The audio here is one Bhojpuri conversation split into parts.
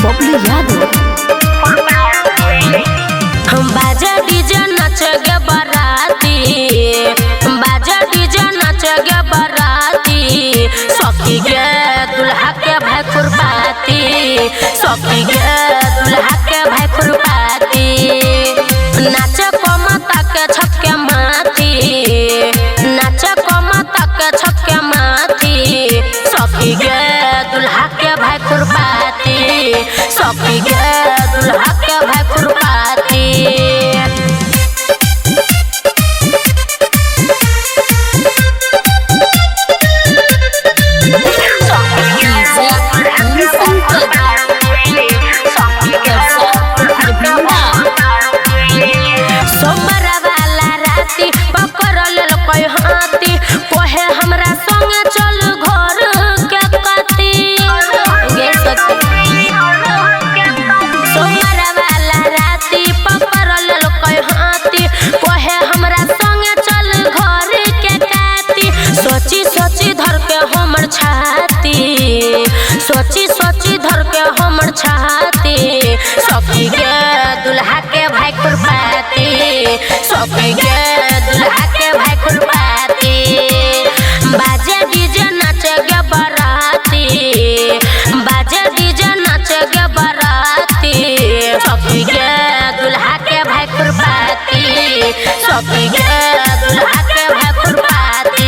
बबलू यादव बाजा डीजे नाच गे बराती, बाजा डीजे नाच गे बराती, सखी गे दुल्हा के भाई खुरपाती, सखी गे दुल्हा के भाई खुरपाती, नाच कमता के छक्के माथी, नाच कमता के छक्के माथी, सखी गे दुल्हा के भाई खुरपाती, सखी गे दुल्हा के भाई खुरपाती। सोची सोची धर के हमर छाती, सखी गे दुल्हा के भाई खुरपाती, सखी गे दुल्हा के भाई खुरपाती, बाजे डीजे नाच गे बराती, बाजे डीजे नाच गे बराती, सखी गे दुल्हा के भाई खुरपाती, सखी गे दुल्हा के भाई खुरपाती।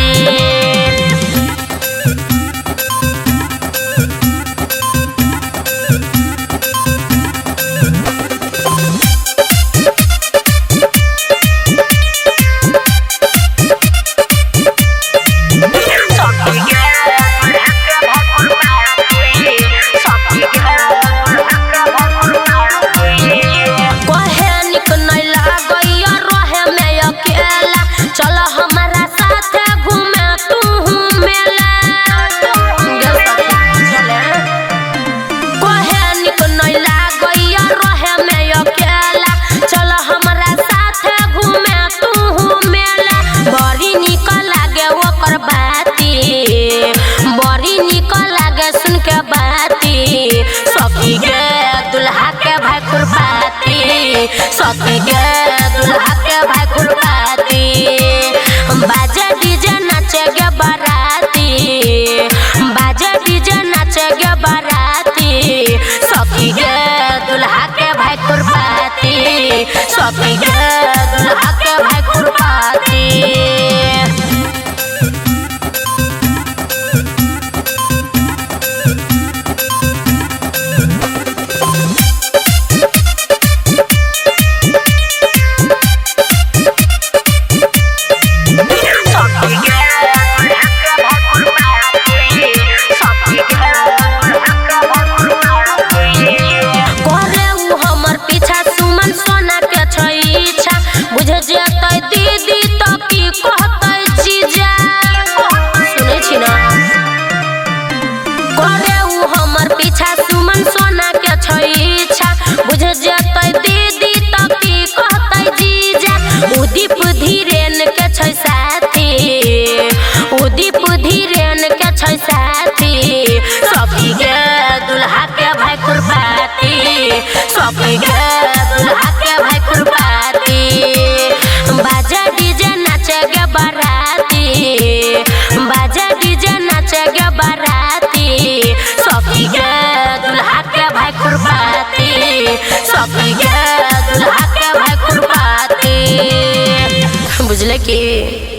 सखी गे दुल्हा के भाई खुरपाती, सखी गे दुल्हा के भाई खुरपाती, बाजे डीजे नाच गे बराती, बाजे डीजे नाच गे बराती, सखी गे दुल्हा के भाई खुरपाती, सखी गे दुल्हा के भाई खुरपाती। उदीप धीरेन के छै साथी, उदीप धीरेन के छै साथी, सखी गे दुल्हा के भाई खुरपाती, सखी गे दुल्हा के भाई खुरपाती, बाजा डीजे नाच गे बराती, बाजा डीजे नाच गे बराती, सखी गे दुल्हा के भाई खुरपाती, सखी गे दुल्हा के भाई खुरपाती। बुझले की।